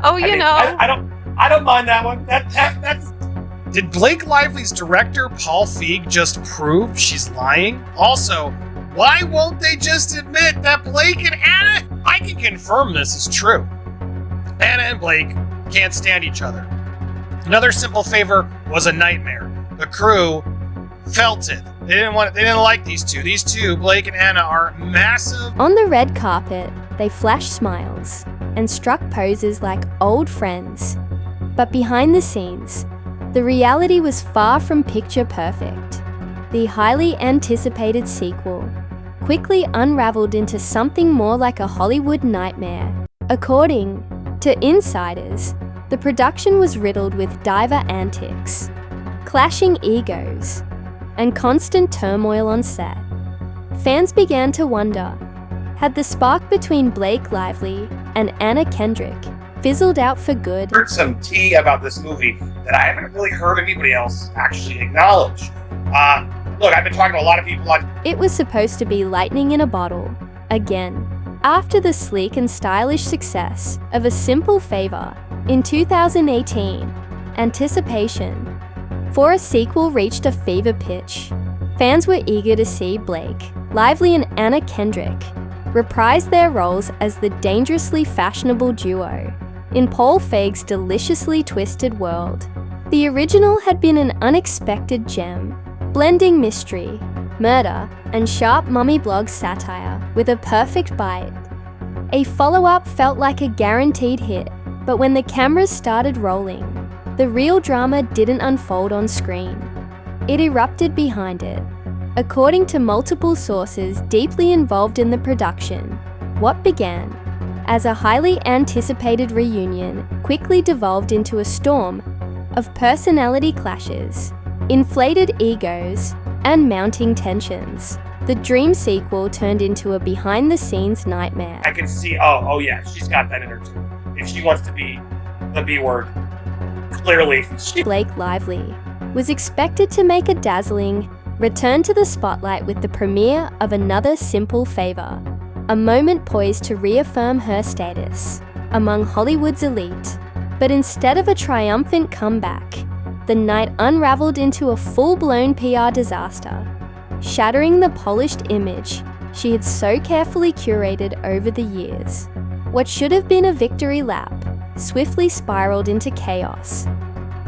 Oh, I don't mind that one. That's. Did Blake Lively's director, Paul Feig, just prove she's lying? Also, why won't they just admit that Blake and Anna... I can confirm this is true. Anna and Blake can't stand each other. Another simple favor was a nightmare. The crew felt it. They didn't like these two. These two, Blake and Anna, are massive. On the red carpet, they flashed smiles and struck poses like old friends. But behind the scenes, the reality was far from picture perfect. The highly anticipated sequel quickly unraveled into something more like a Hollywood nightmare. According to insiders, the production was riddled with diva antics, clashing egos, and constant turmoil on set. Fans began to wonder, had the spark between Blake Lively and Anna Kendrick fizzled out for good? Heard some tea about this movie that I haven't really heard anybody else actually acknowledge. Look, I've been talking to a lot of people on... It was supposed to be lightning in a bottle, again. After the sleek and stylish success of A Simple Favor in 2018, anticipation for a sequel reached a fever pitch. Fans were eager to see Blake Lively and Anna Kendrick reprise their roles as the dangerously fashionable duo in Paul Feig's deliciously twisted world. The original had been an unexpected gem, blending mystery, murder, and sharp mummy blog satire with a perfect bite. A follow-up felt like a guaranteed hit, but when the cameras started rolling, the real drama didn't unfold on screen. It erupted behind it. According to multiple sources deeply involved in the production, what began as a highly anticipated reunion quickly devolved into a storm of personality clashes, inflated egos, and mounting tensions. The dream sequel turned into a behind-the-scenes nightmare. I can see, oh yeah, she's got that in her too. If she wants to be the B word, clearly. Blake Lively was expected to make a dazzling return to the spotlight with the premiere of Another Simple Favor, a moment poised to reaffirm her status among Hollywood's elite. But instead of a triumphant comeback, the night unraveled into a full-blown PR disaster, shattering the polished image she had so carefully curated over the years. What should have been a victory lap swiftly spiraled into chaos,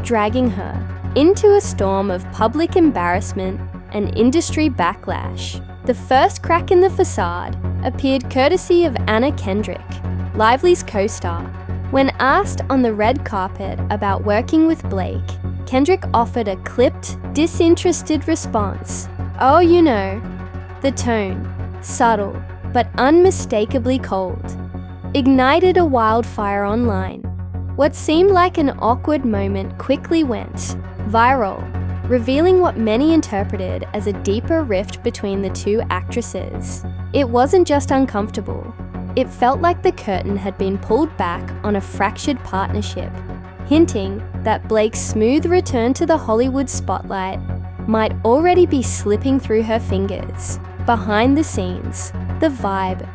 dragging her into a storm of public embarrassment and industry backlash. The first crack in the facade appeared courtesy of Anna Kendrick, Lively's co-star. When asked on the red carpet about working with Blake, Kendrick offered a clipped, disinterested response. Oh, you know, the tone, subtle but unmistakably cold, ignited a wildfire online. What seemed like an awkward moment quickly went viral, revealing what many interpreted as a deeper rift between the two actresses. It wasn't just uncomfortable, it felt like the curtain had been pulled back on a fractured partnership, hinting that Blake's smooth return to the Hollywood spotlight might already be slipping through her fingers. Behind the scenes, the vibe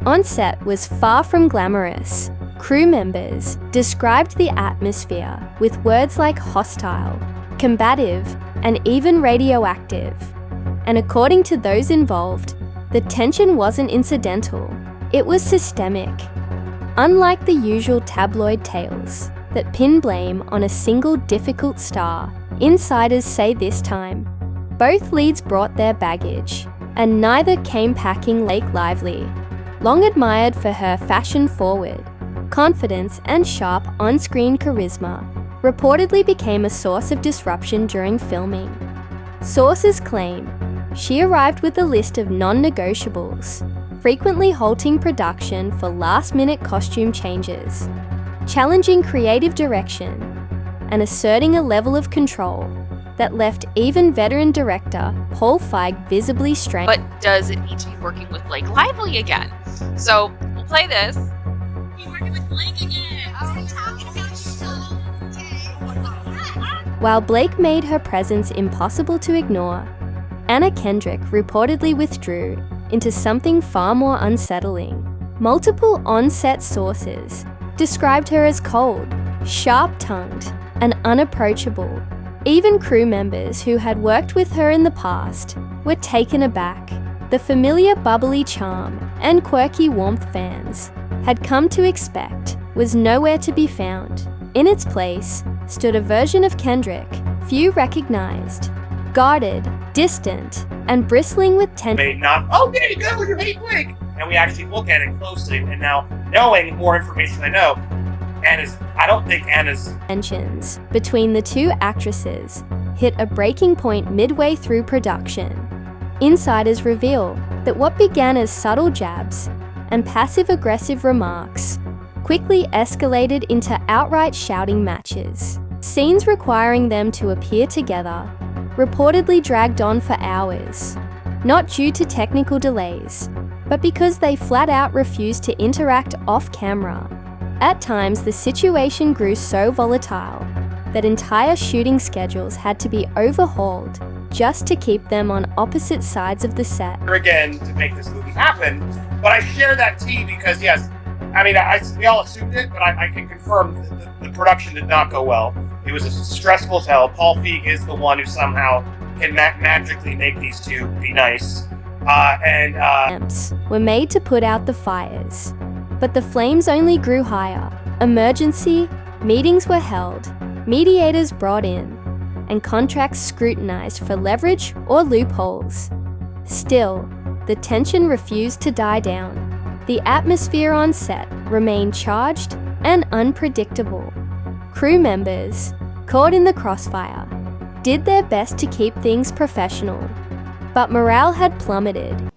on set was far from glamorous. Crew members described the atmosphere with words like hostile, combative, and even radioactive. And according to those involved, the tension wasn't incidental, it was systemic. Unlike the usual tabloid tales that pin blame on a single difficult star, insiders say this time, both leads brought their baggage, and neither came packing. Blake Lively, long admired for her fashion-forward confidence and sharp on-screen charisma, reportedly became a source of disruption during filming. Sources claim she arrived with a list of non-negotiables, frequently halting production for last-minute costume changes, challenging creative direction, and asserting a level of control that left even veteran director Paul Feig visibly strained. But does it need to be working with Blake Lively again? So we'll play this. You're working with Blake again. While Blake made her presence impossible to ignore, Anna Kendrick reportedly withdrew into something far more unsettling. Multiple on-set sources described her as cold, sharp-tongued, and unapproachable. Even crew members who had worked with her in the past were taken aback. The familiar bubbly charm and quirky warmth fans had come to expect was nowhere to be found. In its place stood a version of Kendrick few recognized, guarded, distant, and bristling with tension. Oh, there you go, you hate Blake! And we actually look at it closely, and now, knowing more information I know, I don't think Anna's Tensions between the two actresses hit a breaking point midway through production. Insiders reveal that what began as subtle jabs and passive-aggressive remarks quickly escalated into outright shouting matches. Scenes requiring them to appear together reportedly dragged on for hours, not due to technical delays, but because they flat out refused to interact off-camera. At times, the situation grew so volatile that entire shooting schedules had to be overhauled just to keep them on opposite sides of the set. Again, to make this movie happen, but I share that tea because, yes, we all assumed it, but I can confirm the production did not go well. It was stressful as hell. Paul Feig is the one who somehow can magically make these two be nice. Attempts were made to put out the fires, but the flames only grew higher. Emergency meetings were held, mediators brought in, and contracts scrutinized for leverage or loopholes. Still, the tension refused to die down. The atmosphere on set remained charged and unpredictable. Crew members, caught in the crossfire, did their best to keep things professional, but morale had plummeted.